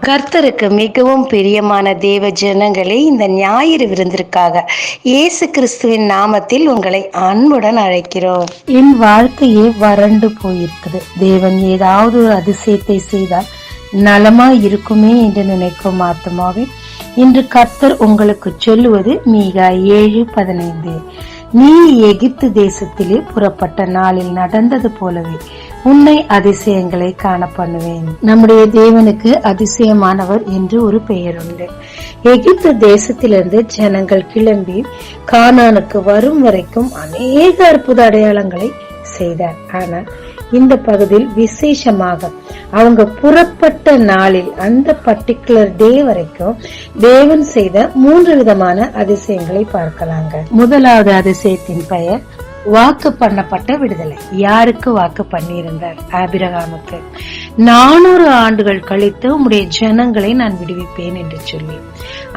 கர்த்தருக்கு மிகவும் பிரியமான தேவ ஜனங்களே, இந்த ஞாயிறு விருந்திற்காக இயேசு கிறிஸ்துவின் நாமத்தில் உங்களை அன்புடன் அழைக்கிறோம். என் வாழ்க்கையே வறண்டு போயிருக்குது. தேவன் ஏதாவது ஒரு அதிசயத்தை செய்தால் நலமா இருக்குமே என்று நினைக்கும் ஆத்துமாவே, இன்று கர்த்தர் உங்களுக்கு சொல்லுவது மீகா 7:15. நீ எகிப்து தேசத்திலே புறப்பட்ட நாளில் நடந்தது போலவே உன்னை அதிசயங்களை காண பண்ணுவேன். நம்முடைய தேவனுக்கு அதிசயமானவர் என்று ஒரு பெயர் உண்டு. எகிப்து தேசத்திலிருந்து ஜனங்கள் கிளம்பி கானானுக்கு வரும் வரைக்கும் அநேக அற்புத அடையாளங்களை செய்தார். ஆனால் இந்த பகுதியில் விசேஷமாக அவங்க புறப்பட்ட நாளில் அந்த பர்டிகுலர் டே வரைக்கும் தேவன் செய்த 3 விதமான அதிசயங்களை பார்க்கலாங்க. முதலாவது அதிசயத்தின் பெயர் வாக்கு பண்ணப்பட்ட விடுதலை. யாருக்கு வாக்கு பண்ணியிருந்தார்? ஆபிரகாமுக்கு. 400 ஆண்டுகள் கழித்து உம்முடைய ஜனங்களை நான் விடுவிப்பேன் என்று சொல்லி,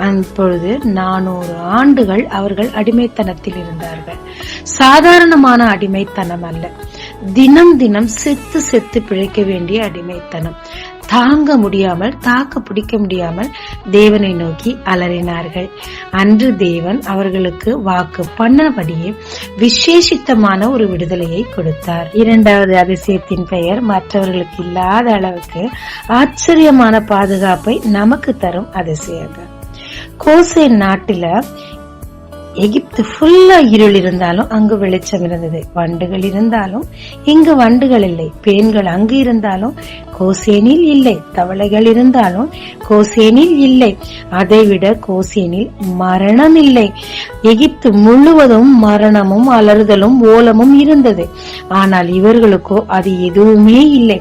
அப்பொழுது 400 ஆண்டுகள் அவர்கள் அடிமைத்தனத்தில் இருந்தார்கள். சாதாரணமான அடிமைத்தனம் அல்ல, தினம் தினம் செத்து செத்து பிழைக்க வேண்டிய அடிமைத்தனம். தாங்க முடியாமல், தாக்கு பிடிக்க முடியாமல் தேவனை நோக்கி அலறினார்கள். அன்று தேவன் அவர்களுக்கு வாக்கு பண்ணபடியே விசேஷித்தமான ஒரு விடுதலையை கொடுத்தார். இரண்டாவது அதிசயத்தின் பெயர் மற்றவர்களுக்கு இல்லாத அளவுக்கு ஆச்சரியமான பாதுகாப்பை நமக்கு தரும் அதிசயங்கள். கோசேன் நாட்டில எகிப்து ஃபுல்லா இருள் இருந்தாலும் அங்கு வெளிச்சம் இருந்தது. வண்டுகள் இருந்தாலும் இங்கு வண்டுகள் இல்லை. பேன்கள் அங்கு இருந்தாலும் கோசேனில் இல்லை. தவளைகள் இருந்தாலும் கோசேனில் இல்லை. அதைவிட கோசேனில் மரணம் இல்லை. எகிப்து முழுவதும் மரணமும் அலறுதலும் ஓலமும் இருந்தது. ஆனால் இவர்களுக்கோ அது எதுவுமே இல்லை.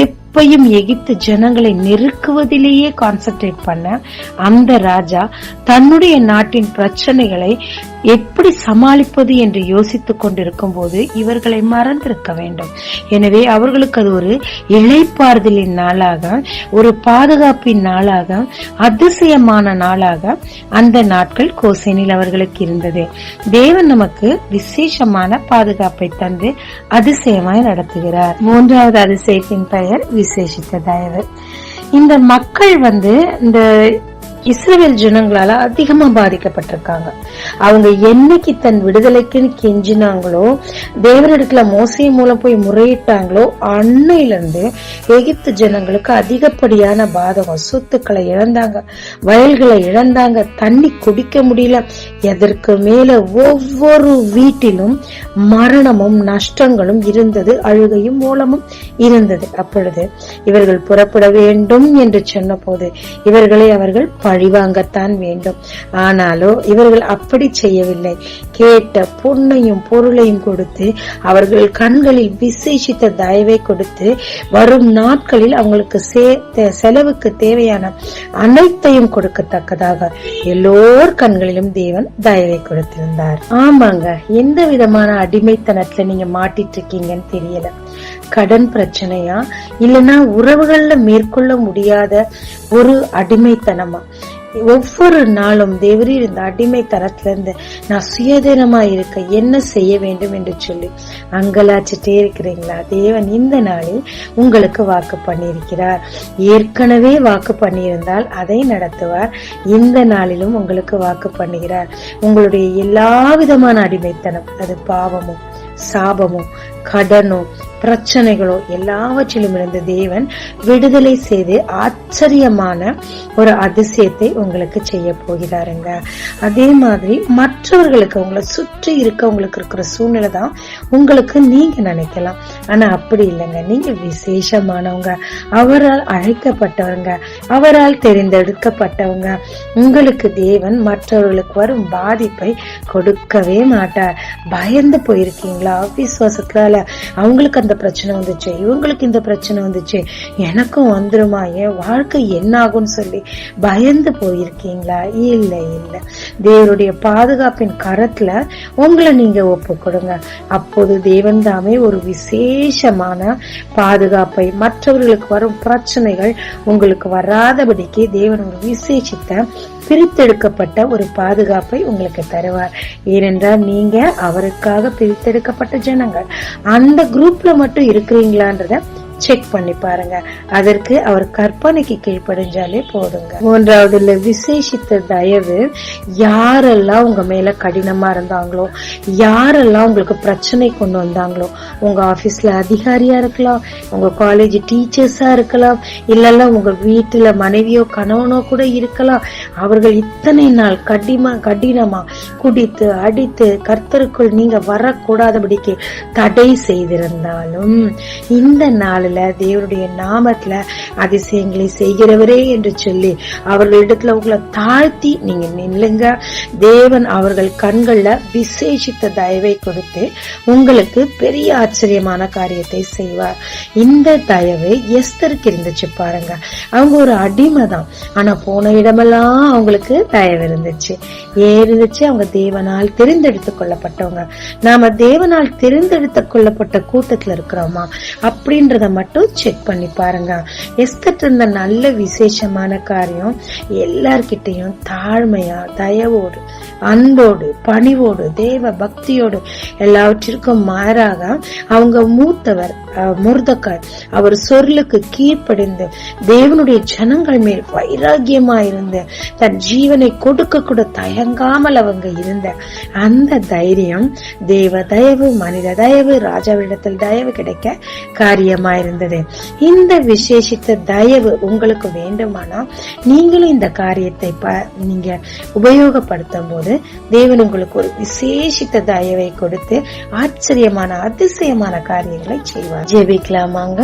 எப்பையும் எகிப்து ஜனங்களை நெருக்குவதிலேயே கான்சென்ட்ரேட் பண்ண அந்த ராஜா தன்னுடைய நாட்டின் பிரச்சனைகளை எப்படி சமாளிப்பது என்று யோசித்துக் கொண்டிருக்கும் போது இவர்களை மறந்திருக்க வேண்டும். எனவே அவர்களுக்கு அது ஒரு இளைப்பாறுதலின் நாளாக, ஒரு பாதுகாப்பின் நாளாக, அதிசயமான நாளாக அந்த நாட்கள் கோசேனில் அவர்களுக்கு இருந்தது. தேவன் நமக்கு விசேஷமான பாதுகாப்பை தந்து அதிசயமாய் நடத்துகிறார். மூன்றாவது அதிசயத்தின் பெயர் விசேஷித்த தயவு. இந்த மக்கள் இந்த இஸ்ரவேல் ஜனங்களால அதிகமா பாதிக்கப்பட்டிருக்காங்க. அவங்க என்னைக்கு தன் விடுதலைக்குன்னு கெஞ்சினாங்களோ, தேவனிடத்துல மோசே மூலம் போய் முறையிட்டாங்களோ, அன்னையில இருந்து எகிப்து ஜனங்களுக்கு அதிகப்படியான பாதகம். சொத்துக்களை இழந்தாங்க, வயல்களை இழந்தாங்க, தண்ணி குடிக்க முடியல. எதற்கு மேல ஒவ்வொரு வீட்டிலும் மரணமும் நஷ்டங்களும் இருந்தது, அழுகையும் மூலமும் இருந்தது. அப்பொழுது இவர்கள் புறப்பட வேண்டும் என்று சொன்ன போது இவர்களை அவர்கள் பழிவாங்கத்தான் வேண்டும். ஆனாலோ இவர்கள் அப்படி செய்யவில்லை. கேட்ட பொன்னையும் பொருளையும் கொடுத்து, அவர்கள் கண்களில் விசேஷித்த தயவை கொடுத்து, வரும் நாட்களில் அவங்களுக்கு செலவுக்கு தேவையான அனைத்தையும் கொடுக்கத்தக்கதாக எல்லோர் கண்களிலும் தேவன் தயவை கொடுத்திருந்தார். ஆமாங்க, எந்த விதமான அடிமைத்தனத்துல நீங்க மாட்டிட்டு இருக்கீங்கன்னு தெரியல. கடன் பிரச்சனையா, இல்லைன்னா உறவுகள்ல மேற்கொள்ள முடியாத ஒரு அடிமைத்தனமா? ஒவ்வொரு நாளும் தேவரீர் இந்த அடிமைத்தனத்துல இருந்து நான் சுயதீனமா இருக்க என்ன செய்ய வேண்டும் என்று சொல்லி அங்கலாச்சிட்டே இருக்கிறீங்களா? தேவன் இந்த நாளில் உங்களுக்கு வாக்கு பண்ணியிருக்கிறார். ஏற்கனவே வாக்கு பண்ணியிருந்தால் அதை நடத்துவார். இந்த நாளிலும் உங்களுக்கு வாக்கு பண்ணுகிறார். உங்களுடைய எல்லா விதமான அடிமைத்தனம், அது பாவமும் சாபமும் கடனோ பிரச்சனைகளோ எல்லாவற்றிலும் இருந்து தேவன் விடுதலை செய்து ஆச்சரியமான ஒரு அதிசயத்தை உங்களுக்கு செய்ய போகிறாருங்க. அதே மாதிரி மற்றவர்களுக்கு, உங்களை சுற்றி இருக்கவங்களுக்கு இருக்கிற சூழ்நிலை தான் உங்களுக்கு நீங்க நினைக்கலாம். ஆனா அப்படி இல்லைங்க. நீங்க விசேஷமானவங்க, அவரால் அழைக்கப்பட்டவங்க, அவரால் தெரிந்தெடுக்கப்பட்டவங்க. உங்களுக்கு தேவன் மற்றவர்களுக்கு வரும் பாதிப்பை கொடுக்கவே மாட்டார். பயந்து போயிருக்கீங்களா? விசுவாசத்தால அவங்களுக்கு அந்த பிரச்சனை வந்துச்சு, இவங்களுக்கு இந்த பிரச்சனை வந்துச்சு, எனக்கும் வந்துருமா, என் வாழ்க்கை என்ன ஆகும்னு சொல்லி பயந்து போயிருக்கீங்களா? இல்ல இல்ல, தேவனுடைய பாதுகாப்பின் கரத்துல உங்களை நீங்க ஒப்பு கொடுங்க. அப்போது தேவன் தாமே ஒரு விசேஷமான பாதுகாப்பை, மற்றவர்களுக்கு வரும் பிரச்சனைகள் உங்களுக்கு வராதபடிக்கு தேவன் ஒரு விசேஷித்த பிரித்தெடுக்கப்பட்ட ஒரு பாதுகாப்பை உங்களுக்கு தருவார். ஏனென்றால் நீங்க அவருக்காக பிரித்தெடுக்கப்பட்ட ஜனங்கள். அந்த குரூப்ல மட்டும் இருக்கிறீங்களான்றத செக் பண்ணி பாருங்க. அதற்கு அவர் கற்பனைக்கு கீழ்ப்படிஞ்சாலே போதுங்க. 3வது விசேஷித்த தயவு, யாரெல்லாம் உங்க மேல கடினமா இருந்தாங்களோ, யாரெல்லாம் உங்களுக்கு பிரச்சனை கொண்டு வந்தாங்களோ, உங்க ஆபீஸ்ல அதிகாரியா இருக்கலாம், உங்க காலேஜ் டீச்சர்ஸா இருக்கலாம், இல்ல உங்க வீட்டுல மனைவியோ கணவனோ கூட இருக்கலாம். அவர்கள் இத்தனை நாள் கடினமா குடித்து அடித்து கர்த்தருக்குள் நீங்க வரக்கூடாதபடிக்கு தடை செய்திருந்தாலும், இந்த நாளில தேவனுடைய நாமத்துல அதிசயங்களை செய்கிறவரே என்று சொல்லி அவர்களிடத்துல உங்களை தாழ்த்தி நீங்க நில்லுங்க. தேவன் அவர்கள் கண்கள்ல விசேஷித்த தயவை கொடுத்து உங்களுக்கு பெரிய ஆச்சரியமான காரியத்தை செய்வார். இந்த தயவு எஸ்தருக்கு இருந்துச்சு பாருங்க. அவங்க ஒரு அடிமை தான், ஆனா போன இடமெல்லாம் அவங்களுக்கு தயவு இருந்துச்சு. ஏன் இருந்துச்சு? அவங்க தேவனால் தெரிந்தெடுத்துக் கொள்ளப்பட்டவங்க. நாம தேவனால் தெரிந்தெடுத்துக் கொள்ளப்பட்ட கூட்டத்துல இருக்கிறோமா அப்படின்றத மட்டும் செக் பண்ணி பாருங்க. எஸ்தர் இருந்த நல்ல விசேஷமான காரியம், எல்லார்கிட்டையும் தாழ்மையா, தயவோடு, அன்போடு, பணிவோடு, தேவ பக்தியோடு, எல்லாவற்றிற்கும் மாறாக அவங்க மூத்தவர் மொர்தெகாய் அவர் சொல்லுக்கு கீழ்ப்படிந்து தேவனுடைய ஜனங்கள் மேல் வைராகியமா இருந்து தன் ஜீவனை கொடுக்க கூட தயங்காமல் அவங்க இருந்த அந்த தைரியம், தேவ தயவு, மனித தயவு, ராஜாவிடத்தில் தயவு கிடைக்க காரியமா இருந்தது. இந்த விசேஷித்த தயவு உங்களுக்கு வேண்டுமானா நீங்களும் இந்த காரியத்தை நீங்க உபயோகப்படுத்தும் போது தேவன் உங்களுக்கு ஒரு விசேஷித்த தயவை கொடுத்து ஆச்சரியமான அதிசயமான காரியங்களை செய்வார். ஜெபிக்கலாமாங்க.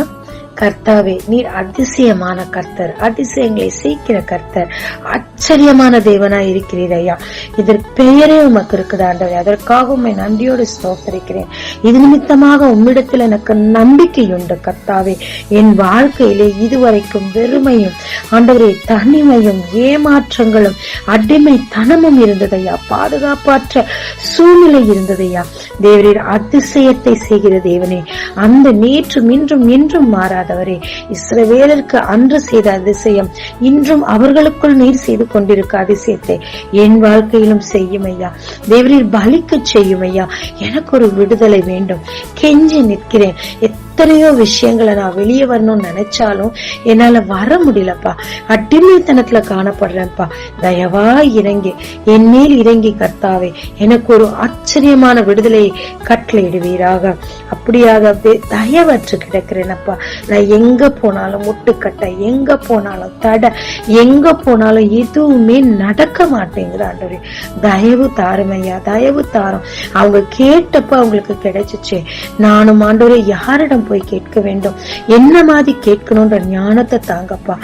கர்த்தாவே, நீர் அதிசயமான கர்த்தர், அதிசயங்களை செய்கிற கர்த்தர், ஆச்சரியமான தேவனா இருக்கிறீர் ஐயா. இதற்கு பெயரே உமக்கு இருக்குது ஆண்டவரே. அதற்காக உம்மை நன்றியோடு ஸ்தோத்திரிக்கிறேன். இது நிமித்தமாக உம்மிடத்தில் எனக்கு நம்பிக்கை உண்டு கர்த்தாவே. என் வாழ்க்கையிலே இதுவரைக்கும் வெறுமையும் ஆண்டவரே தனிமையும் ஏமாற்றங்களும் அடிமைத்தனமும் இருந்ததையா, பாதுகாப்பற்ற சூழ்நிலை இருந்ததையா. தேவரீர் அதிசயத்தை செய்கிற தேவனே, அந்த நேற்றும் இன்றும் என்றும் மாறாதவரே, இஸ்ரவேலருக்கு அன்று செய்த அதிசயம் இன்றும் அவர்களுக்குள் நீர் செய்து கொண்டிருக்க அதிசயத்தை என் வாழ்க்கையிலும் செய்யும் ஐயா. தேவரீர் பலிக்க செய்யும் ஐயா. எனக்கு ஒரு விடுதலை வேண்டும், கெஞ்சி நிற்கிறேன். எத்தனையோ விஷயங்களை நான் வெளியே வரணும்னு நினைச்சாலும் என்னால வர முடியலப்பா. அடிமைத்தனத்துல காணப்படுறேன்ப்பா. தயவா இறங்கி என் மேல் இறங்கி கர்த்தாவே எனக்கு ஒரு ஆச்சரியமான விடுதலையை கட்டளையிடுவீராக. அப்படியாக தயவற்று கிடக்கிறேனப்பா. நான் எங்க போனாலும் முட்டுக்கட்டை, எங்க போனாலும் தடை, எங்க போனாலும் எதுவுமே நடக்க மாட்டேங்குது ஆண்டவரே. தயவு தாருமையா, தயவு தாரும். அவங்க கேட்டப்ப அவங்களுக்கு கிடைச்சிச்சு. நானும் ஆண்டவரே யாரிடம் போய் கேட்க வேண்டும், என்ன மாதிரி கேட்கணும்ன்ற ஞானத்தை தாங்கப்பா.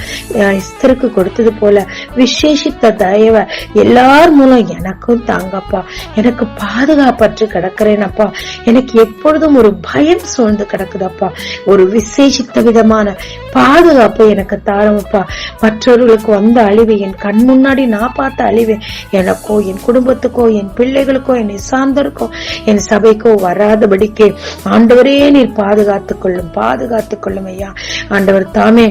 எஸ்தருக்கு கொடுத்தது போல விசேஷித்த தயவை எல்லார் மூலம் எனக்கும் தாங்கப்பா. எனக்கு பாதுகாப்பற்று கிடக்கிறேனப்பா. எனக்கு எப்பொழுதும் ஒரு பயம் சூழ்ந்து கிடக்குதப்பா. ஒரு விசேஷித்த விதமான பாதுகாப்பு எனக்கு தாரமப்பா. மற்றவர்களுக்கு வந்த அழிவு, என் கண் முன்னாடி நான் பார்த்த அழிவு எனக்கோ, என் குடும்பத்துக்கோ, என் பிள்ளைகளுக்கோ, என்னை சார்ந்தருக்கோ, என் சபைக்கோ வராதபடிக்கு ஆண்டவரே நீர் பாதுகாத்துக் கொள்ளும் ஐயா. ஆண்டவர் தாமே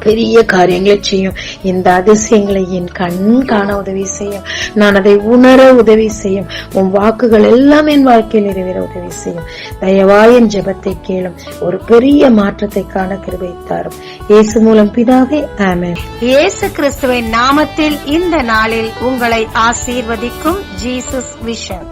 பெரிய காரியங்களை செய்யும். இந்த அதிசயங்களை என் கண் காண உதவி செய்யும். நான் அதை உணர உதவி செய்யும். உன் வாக்குகள் எல்லாம் என் வாழ்க்கையில் நிறைவேற உதவி செய்யும். தயவாய் என் ஜெபத்தை கேளும். ஒரு பெரிய மாற்றத்தை காண கிருபை தாரும். இயேசு மூலம் பிதாவே, ஆமென். இயேசு கிறிஸ்துவின் நாமத்தில் இந்த நாளில் உங்களை ஆசீர்வதிக்கும் ஜீசஸ் விஷன்.